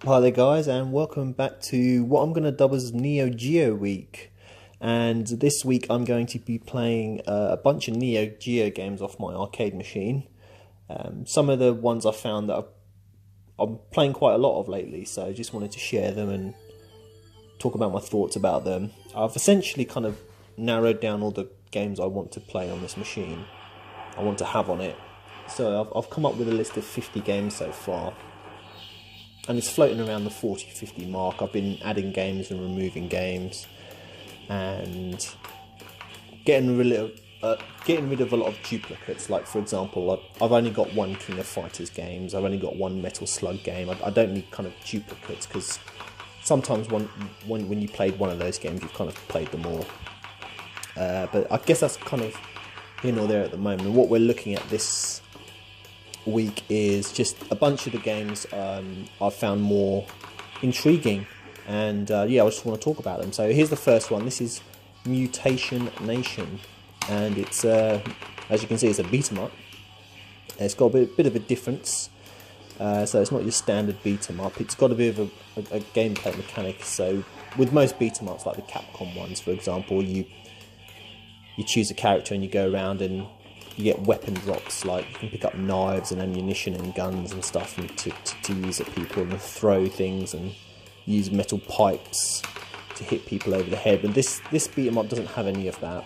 Hi there guys, and welcome back to what I'm going to dub as Neo Geo week. And this week I'm going to be playing a bunch of Neo Geo games off my arcade machine. Some of the ones I found that I'm playing quite a lot of lately, so I just wanted to share them and talk about my thoughts about them. I've essentially kind of narrowed down all the games I want to play on this machine, I want to have on it. So I've come up with a list of 50 games so far. And it's floating around the 40-50 mark. I've been adding games and removing games and getting rid of a lot of duplicates. Like, for example, I've only got one King of Fighters games, I've only got one Metal Slug game. I don't need kind of duplicates, because sometimes when you played one of those games, you've kind of played them all. But I guess that's kind of here nor there at the moment. What we're looking at this week is just a bunch of the games I've found more intriguing, and yeah, I just want to talk about them. So here's the first one. This is Mutation Nation, and it's as you can see, it's a beat 'em up. It's got a bit of a difference, so it's not your standard beat 'em up. It's got a bit of a gameplay mechanic. So with most beat 'em ups, like the Capcom ones, for example, you choose a character and you go around and you get weapon drops. Like, you can pick up knives and ammunition and guns and stuff to use at people, and throw things and use metal pipes to hit people over the head. But this beat 'em up doesn't have any of that.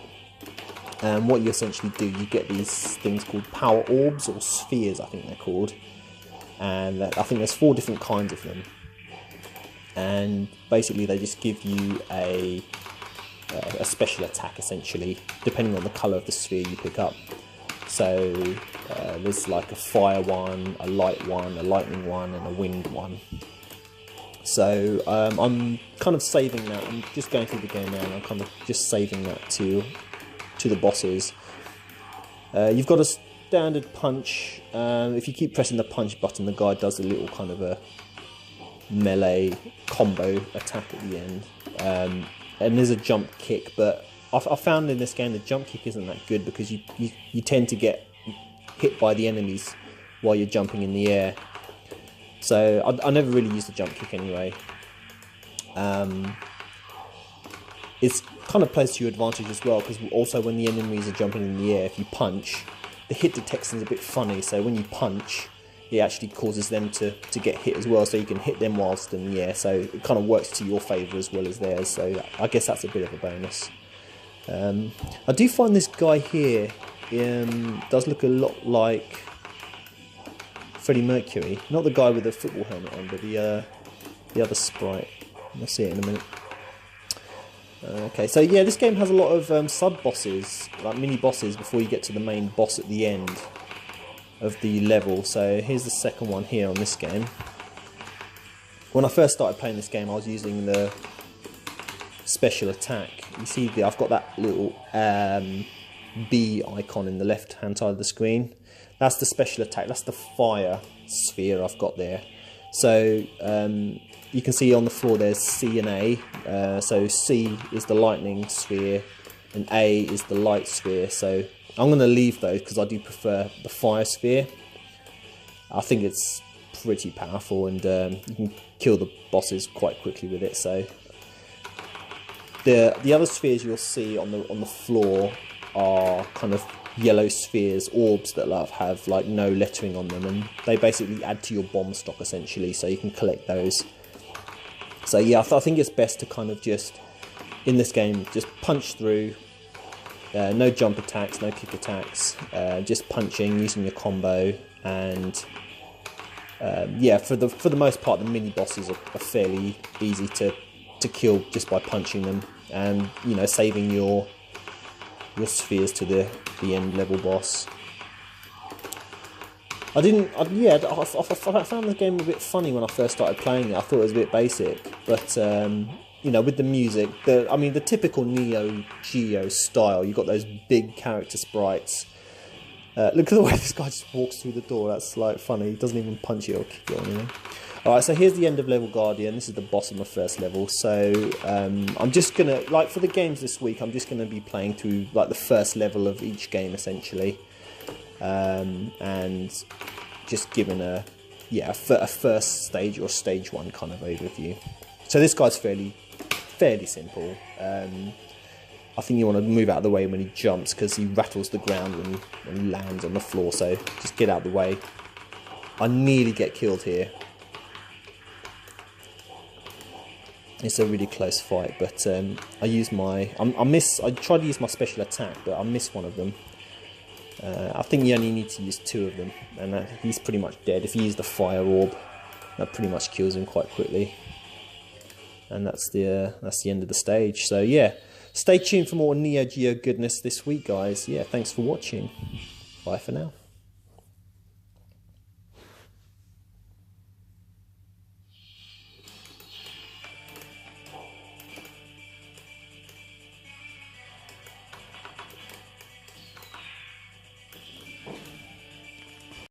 And what you essentially do, you get these things called power orbs, or spheres I think they're called, and I think there's 4 different kinds of them. And basically they just give you a special attack, essentially, depending on the colour of the sphere you pick up. So there's like a fire one, a light one, a lightning one, and a wind one. So I'm kind of saving that. I'm just going through the game now, and I'm kind of just saving that to the bosses. You've got a standard punch. If you keep pressing the punch button, the guy does a little kind of a melee combo attack at the end. And there's a jump kick, but I found in this game the jump kick isn't that good, because you tend to get hit by the enemies while you're jumping in the air. So I never really used the jump kick anyway. It's kind of plays to your advantage as well, because also when the enemies are jumping in the air, if you punch, the hit detection is a bit funny. So when you punch, it actually causes them to get hit as well, so you can hit them whilst in the air. So it kind of works to your favour as well as theirs. So I guess that's a bit of a bonus. I do find this guy here does look a lot like Freddie Mercury. Not the guy with the football helmet on, but the other sprite. We'll see it in a minute. Okay, so yeah, this game has a lot of sub-bosses, like mini-bosses, before you get to the main boss at the end of the level. So here's the second one here on this game. When I first started playing this game, I was using the special attack. You see, I've got that little B icon in the left hand side of the screen. That's the special attack. That's the fire sphere I've got there. So you can see on the floor there's C and A. So C is the lightning sphere and A is the light sphere. So I'm going to leave those because I do prefer the fire sphere. I think it's pretty powerful, and you can kill the bosses quite quickly with it. So the other spheres you'll see on the floor are kind of yellow spheres, orbs that have like no lettering on them, and they basically add to your bomb stock essentially, so you can collect those. So yeah, I think it's best to kind of just, in this game, just punch through. No jump attacks, no kick attacks, just punching, using your combo, and yeah, for the most part, the mini bosses are fairly easy to kill just by punching them, and saving your spheres to the end level boss. I found the game a bit funny when I first started playing it. I thought it was a bit basic, but with the music, the typical Neo Geo style, you've got those big character sprites. Look at the way this guy just walks through the door. That's like funny. He doesn't even punch you or kick you or anything. Alright, so here's the end of level Guardian. This is the boss of my first level. So I'm just gonna, like, for the games this week, I'm just gonna be playing through like the first level of each game essentially, and just giving a yeah, a first stage or stage 1 kind of overview. So this guy's fairly simple. I think you want to move out of the way when he jumps, because he rattles the ground when he lands on the floor, so just get out of the way. I nearly get killed here. It's a really close fight, but I tried to use my special attack, but I missed one of them. I think you only need to use 2 of them, and he's pretty much dead. If you use the fire orb, that pretty much kills him quite quickly. And that's the end of the stage. So yeah, stay tuned for more Neo Geo goodness this week, guys. Yeah, thanks for watching. Bye for now.